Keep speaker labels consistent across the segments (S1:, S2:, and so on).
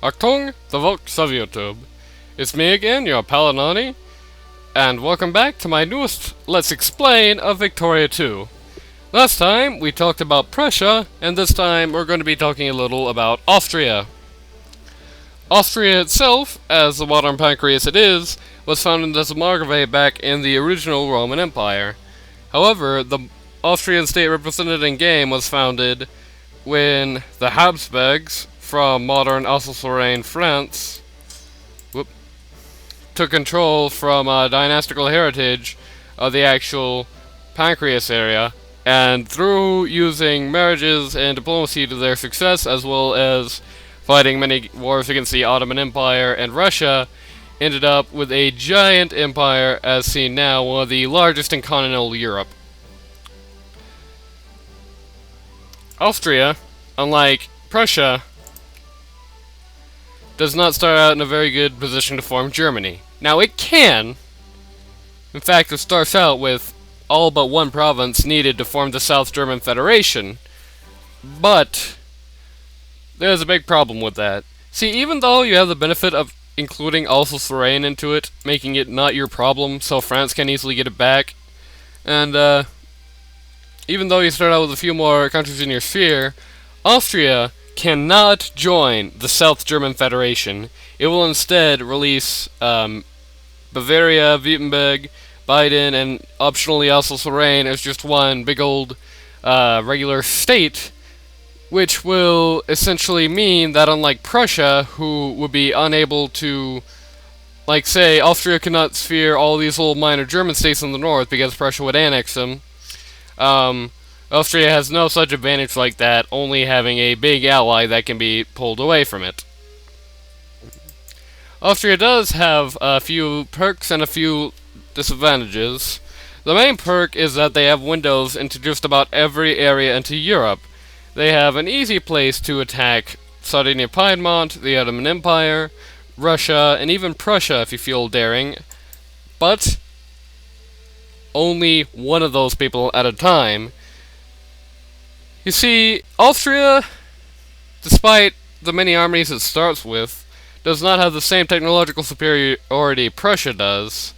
S1: Achtung, the Vox of YouTube. It's me again, your Palinani, and welcome back to my newest Let's Explain of Victoria 2. Last time, we talked about Prussia, and this time we're going to be talking a little about Austria. Austria itself, as the modern pancreas it is, was founded as a margrave back in the original Roman Empire. However, the Austrian state represented in game was founded when the Habsburgs, from modern Alsace-Lorraine, France, took control from a dynastical heritage of the actual pancreas area, and through using marriages and diplomacy to their success, as well as fighting many wars against the Ottoman Empire and Russia, ended up with a giant empire as seen now, one of the largest in continental Europe. Austria, unlike Prussia, does not start out in a very good position to form Germany. Now it can. In fact, it starts out with all but one province needed to form the South German Federation. But there's a big problem with that. See, even though you have the benefit of including Alsace-Lorraine into it, making it not your problem, so France can easily get it back, and even though you start out with a few more countries in your sphere, Austria cannot join the South German Federation. It will instead release Bavaria, Württemberg, Baden, and optionally Alsace-Lorraine as just one big old regular state, which will essentially mean that unlike Prussia, who would be unable to, like say, Austria cannot sphere all these little minor German states in the north because Prussia would annex them, Austria has no such advantage like that, only having a big ally that can be pulled away from it. Austria does have a few perks and a few disadvantages. The main perk is that they have windows into just about every area into Europe. They have an easy place to attack Sardinia-Piedmont, the Ottoman Empire, Russia, and even Prussia if you feel daring, but only one of those people at a time. You see, Austria, despite the many armies it starts with, does not have the same technological superiority Prussia does,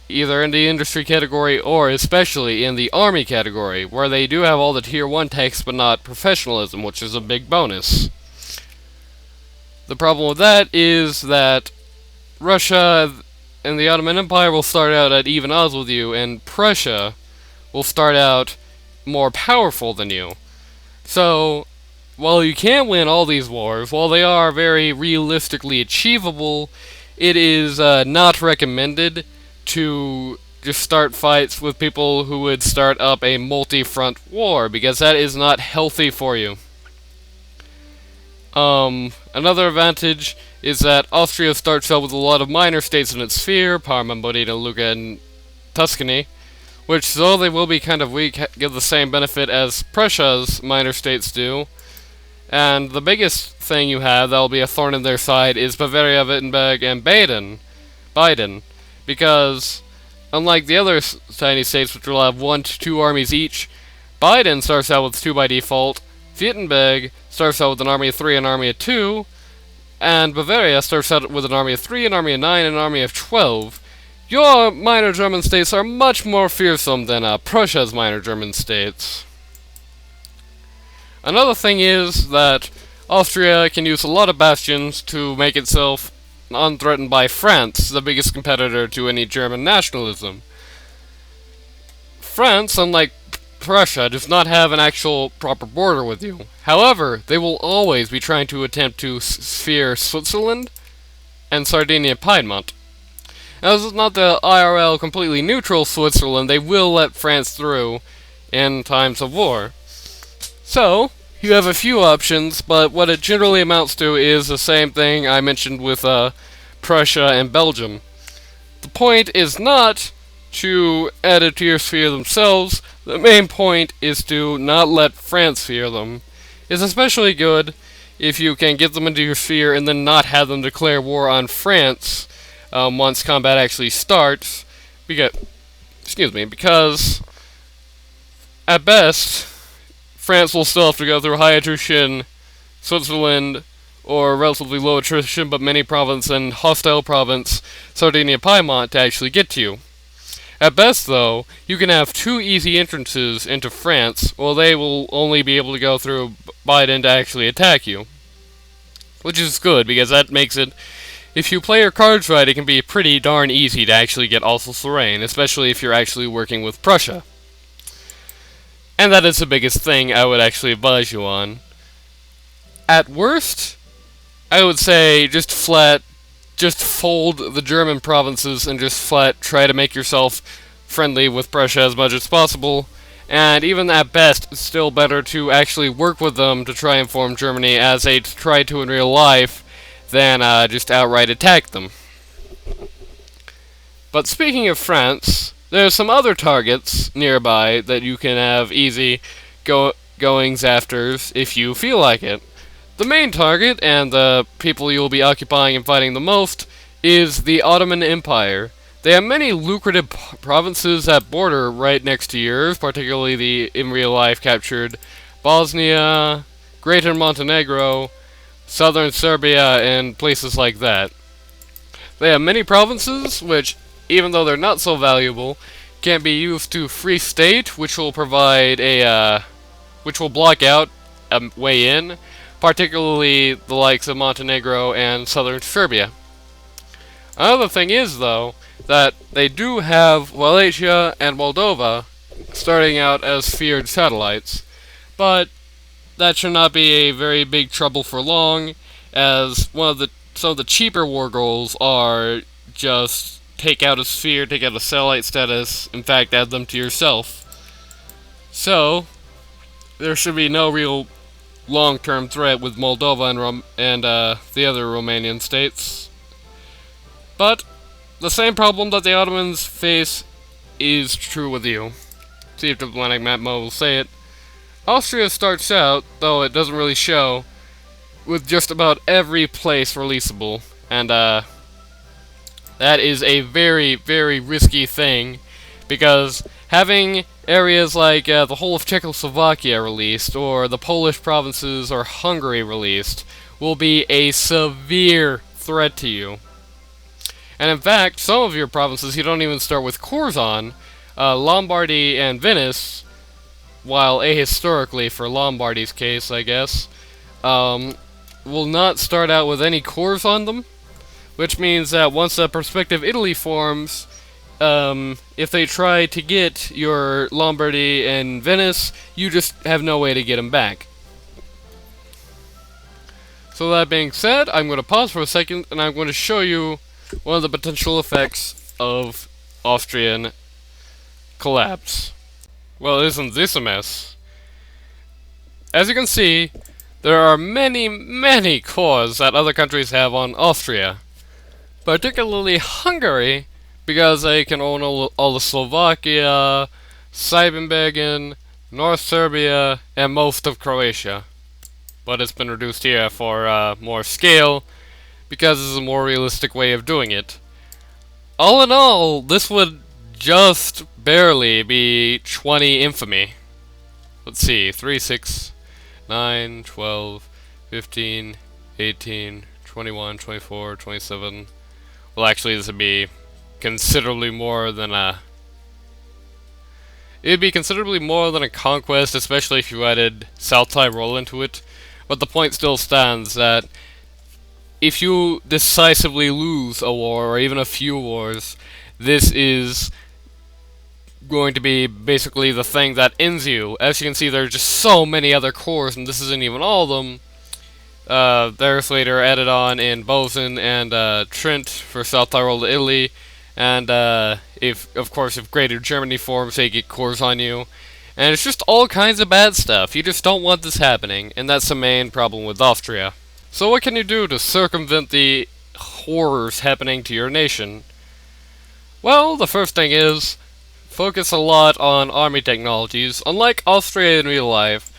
S1: either in the industry category or especially in the army category, where they do have all the tier 1 techs but not professionalism, which is a big bonus. The problem with that is that Russia and the Ottoman Empire will start out at even odds with you, and Prussia will start out more powerful than you. So, while you can win all these wars, while they are very realistically achievable, it is not recommended to just start fights with people who would start up a multi-front war, because that is not healthy for you. Another advantage is that Austria starts out with a lot of minor states in its sphere, Parma, Modena, Lucca, and Tuscany, which, though they will be kind of weak, give the same benefit as Prussia's minor states do. And the biggest thing you have that will be a thorn in their side is Bavaria, Württemberg, and Baden, because unlike the other tiny states which will have 1 to 2 armies each, Baden starts out with 2 by default, Württemberg starts out with an army of 3 and an army of 2, and Bavaria starts out with an army of 3, an army of 9, and an army of 12. Your minor German states are much more fearsome than Prussia's minor German states. Another thing is that Austria can use a lot of bastions to make itself unthreatened by France, the biggest competitor to any German nationalism. France, unlike Prussia, does not have an actual proper border with you. However, they will always be trying to attempt to sphere Switzerland and Sardinia-Piedmont. Now, this is not the IRL completely neutral Switzerland. They will let France through in times of war. So, you have a few options, but what it generally amounts to is the same thing I mentioned with Prussia and Belgium. The point is not to add it to your sphere themselves. The main point is to not let France sphere them. It's especially good if you can get them into your sphere and then not have them declare war on France once combat actually starts, because at best, France will still have to go through high attrition, Switzerland, or relatively low attrition but many province and hostile province Sardinia Piedmont to actually get to you. At best, though, you can have 2 easy entrances into France, while they will only be able to go through Biden to actually attack you. Which is good, because that makes it, if you play your cards right, it can be pretty darn easy to actually get Alsace-Lorraine, especially if you're actually working with Prussia. And that is the biggest thing I would actually advise you on. At worst, I would say just fold the German provinces and just flat try to make yourself friendly with Prussia as much as possible. And even at best, it's still better to actually work with them to try and form Germany as they try to in real life than just outright attack them. But speaking of France, there's some other targets nearby that you can have easy goings after if you feel like it. The main target, and the people you'll be occupying and fighting the most, is the Ottoman Empire. They have many lucrative provinces that border right next to yours, particularly the, in real life, captured Bosnia, Greater Montenegro, southern Serbia, and places like that. They have many provinces, which, even though they're not so valuable, can be used to free state, which will provide which will block out a way in, particularly the likes of Montenegro and southern Serbia. Another thing is, though, that they do have Wallachia and Moldova starting out as feared satellites, but that should not be a very big trouble for long, as some of the cheaper war goals are just take out a sphere, take out a satellite status, in fact add them to yourself. So, there should be no real long-term threat with Moldova and the other Romanian states. But the same problem that the Ottomans face is true with you. See if Diplomatic Map Mo will say it. Austria starts out, though it doesn't really show, with just about every place releasable, and that is a very, very risky thing, because having areas like the whole of Czechoslovakia released, or the Polish provinces or Hungary released, will be a severe threat to you. And in fact, some of your provinces you don't even start with cores on. Lombardy and Venice, while ahistorically for Lombardy's case, I guess, will not start out with any cores on them, which means that once a prospective Italy forms, if they try to get your Lombardy and Venice, you just have no way to get them back. So that being said, I'm going to pause for a second, and I'm going to show you one of the potential effects of Austrian collapse. Well, isn't this a mess? As you can see, there are many, many cores that other countries have on Austria. Particularly Hungary, because they can own all the Slovakia, Siebenbergen, North Serbia, and most of Croatia. But it's been reduced here for more scale, because this is a more realistic way of doing it. All in all, this would just barely be 20 infamy. Let's see, 3, 6, 9, 12, 15, 18, 21, 24, 27. Well, actually, this would be considerably more than a... It'd be considerably more than a conquest, especially if you added South Tyrol into it. But the point still stands that if you decisively lose a war, or even a few wars, this is going to be basically the thing that ends you. As you can see, there are just so many other cores, and this isn't even all of them. There's later added on in Bozen and Trent for South Tyrol to Italy, and if Greater Germany forms, they get cores on you. And it's just all kinds of bad stuff. You just don't want this happening, and that's the main problem with Austria. So what can you do to circumvent the horrors happening to your nation? Well, the first thing is, focus a lot on army technologies. Unlike Austria in real life,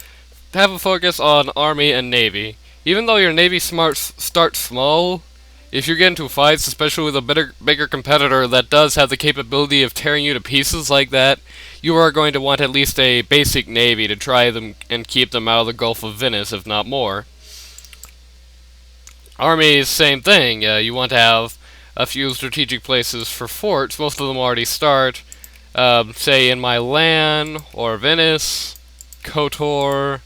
S1: have a focus on army and navy. Even though your navy starts small, if you get into fights, especially with a bigger competitor that does have the capability of tearing you to pieces like that, you are going to want at least a basic navy to try them and keep them out of the Gulf of Venice, if not more. Armies, same thing. You want to have a few strategic places for forts. Most of them already start, say, in Milan or Venice, Kotor.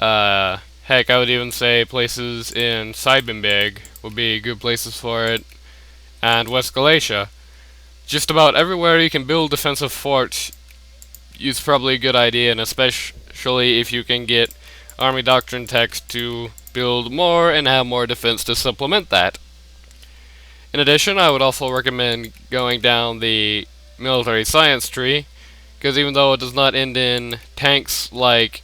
S1: Heck, I would even say places in Siebenberg would be good places for it, and West Galatia. Just about everywhere you can build defensive forts is probably a good idea, and especially if you can get Army Doctrine text to build more and have more defense to supplement that. In addition, I would also recommend going down the military science tree, because even though it does not end in tanks like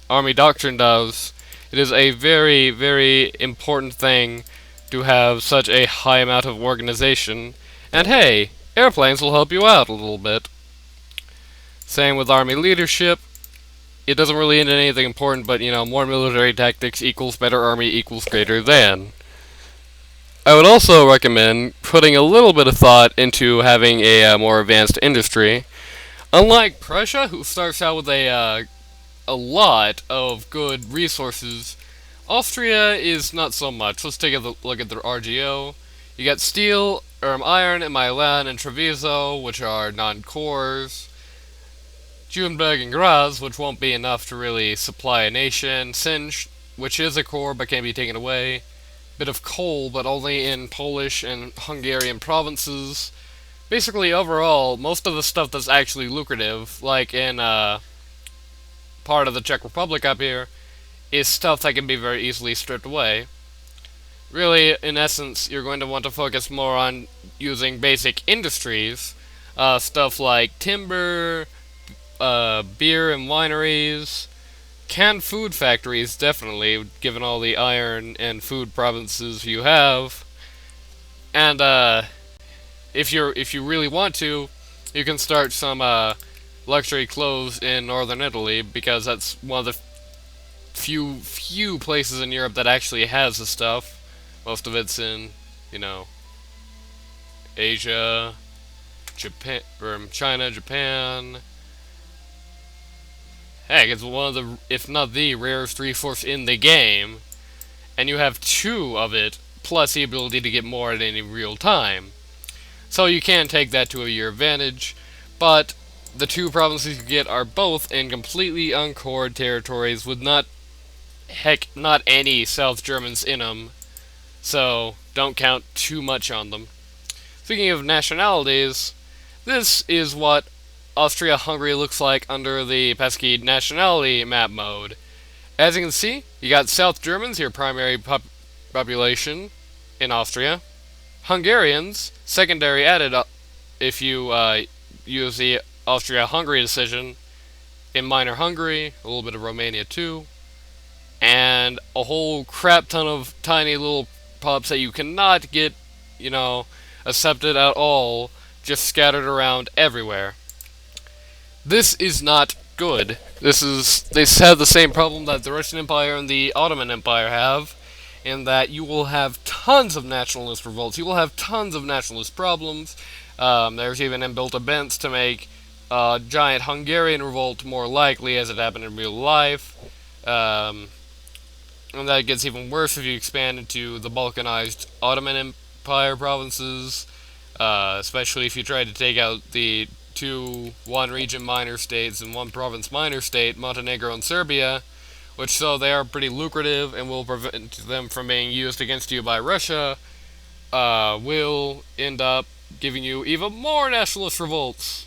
S1: Army Doctrine does, it is a very, very important thing to have such a high amount of organization, and hey, airplanes will help you out a little bit. Same with Army leadership. It doesn't really end in anything important, but more military tactics equals better army equals greater than. I would also recommend putting a little bit of thought into having a more advanced industry. Unlike Prussia, who starts out with a lot of good resources, Austria is not so much. Let's take a look at their RGO. You got steel, iron in Milan and Treviso, which are non-cores. Judenberg and Graz, which won't be enough to really supply a nation. Sinj, which is a core but can be taken away. Bit of coal, but only in Polish and Hungarian provinces. Basically, overall, most of the stuff that's actually lucrative, like in part of the Czech Republic up here, is stuff that can be very easily stripped away. Really, in essence, you're going to want to focus more on using basic industries, stuff like timber, beer and wineries, canned food factories, definitely, given all the iron and food provinces you have. And if you really want to, you can start some luxury clothes in northern Italy, because that's one of the few places in Europe that actually has the stuff. Most of it's in, Asia, Japan, or China, Japan. Heck, it's one of the, if not the rarest resource in the game, and you have 2 of it, plus the ability to get more at any real time. So you can take that to your advantage, but the 2 provinces you get are both in completely uncored territories with not any South Germans in them, so don't count too much on them. Speaking of nationalities, this is what Austria-Hungary looks like under the pesky nationality map mode. As you can see, you got South Germans, your primary population in Austria. Hungarians, secondary added if you use the Austria-Hungary decision, in Minor Hungary, a little bit of Romania too, and a whole crap ton of tiny little pups that you cannot get, accepted at all, just scattered around everywhere. This is not good. They have the same problem that the Russian Empire and the Ottoman Empire have, in that you will have tons of nationalist revolts. You will have tons of nationalist problems. There's even inbuilt events to make a giant Hungarian revolt more likely, as it happened in real life. And that gets even worse if you expand into the Balkanized Ottoman Empire provinces, especially if you try to take out the 2 one-region minor states and 1 province minor state, Montenegro and Serbia, which, though they are pretty lucrative and will prevent them from being used against you by Russia, will end up giving you even more nationalist revolts.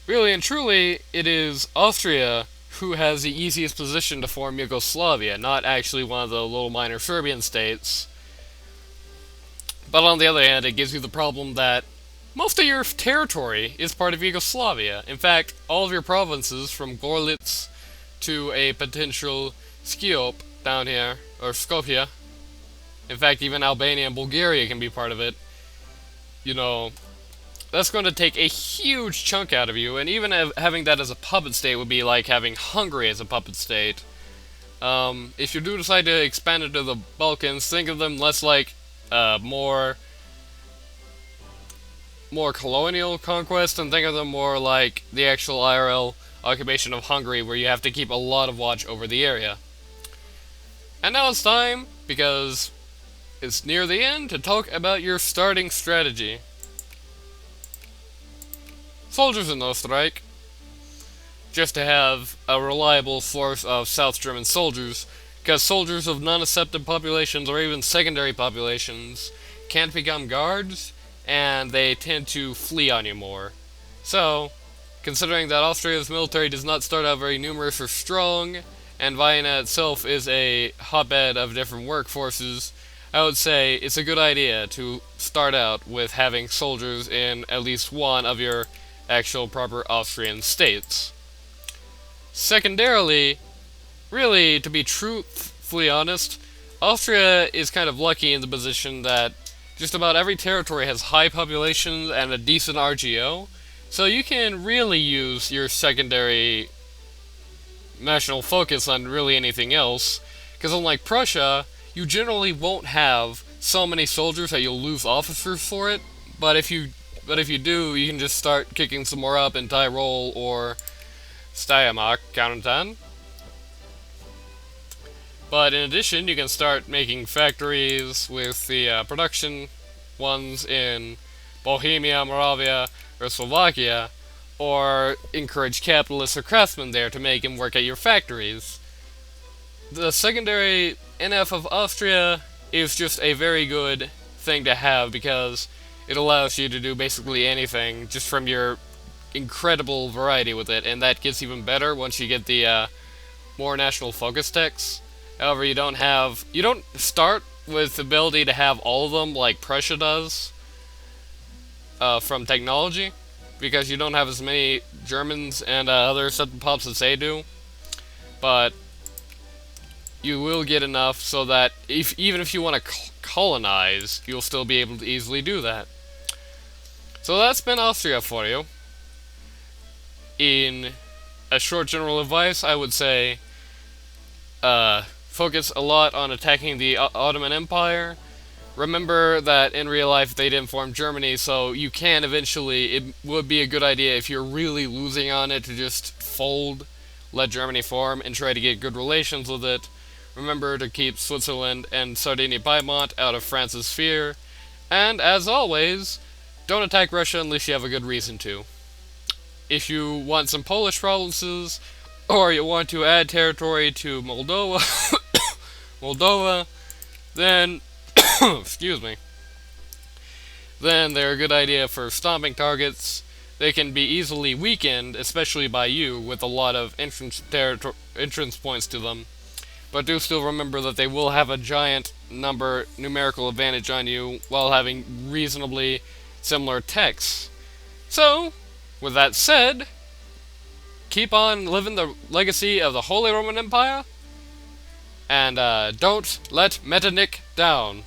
S1: Really and truly, it is Austria who has the easiest position to form Yugoslavia, not actually one of the little minor Serbian states. But on the other hand, it gives you the problem that most of your territory is part of Yugoslavia. In fact, all of your provinces, from Gorlitz to a potential Skopje down here, or Skopje, in fact, even Albania and Bulgaria can be part of it, that's going to take a huge chunk out of you, and even having that as a puppet state would be like having Hungary as a puppet state. If you do decide to expand into the Balkans, think of them less like more colonial conquest, and think of them more like the actual IRL occupation of Hungary, where you have to keep a lot of watch over the area. And now it's time, because it's near the end, to talk about your starting strategy. Soldiers in no strike. Just to have a reliable force of South German soldiers, because soldiers of non-accepted populations or even secondary populations can't become guards, and they tend to flee on you more. So, considering that Austria's military does not start out very numerous or strong, and Vienna itself is a hotbed of different workforces, I would say it's a good idea to start out with having soldiers in at least one of your actual proper Austrian states. Secondarily, really, to be truthfully honest, Austria is kind of lucky in the position that just about every territory has high populations and a decent RGO, so you can really use your secondary national focus on really anything else, because unlike Prussia, you generally won't have so many soldiers that you'll lose officers for it, but if you do, you can just start kicking some more up in Tyrol or Steiermark, count on 10. But in addition, you can start making factories with the production ones in Bohemia, Moravia, or Slovakia, or encourage capitalists or craftsmen there to make and work at your factories. The secondary NF of Austria is just a very good thing to have because it allows you to do basically anything just from your incredible variety with it, and that gets even better once you get the more national focus techs. However, you don't start with the ability to have all of them like Prussia does from technology, because you don't have as many Germans and other accepted pops as they do. But you will get enough so that even if you want to colonize, you'll still be able to easily do that. So that's been Austria for you. In a short general advice, I would say focus a lot on attacking the Ottoman Empire. Remember that in real life they didn't form Germany, so you can eventually, it would be a good idea if you're really losing on it to just fold, let Germany form, and try to get good relations with it. Remember to keep Switzerland and Sardinia-Piedmont out of France's sphere. And as always, don't attack Russia unless you have a good reason to. If you want some Polish provinces, or you want to add territory to Moldova, then, excuse me, then they're a good idea for stomping targets. They can be easily weakened, especially by you, with a lot of entrance points to them. But do still remember that they will have a giant numerical advantage on you while having reasonably similar techs. So, with that said, keep on living the legacy of the Holy Roman Empire, and don't let Metternich down.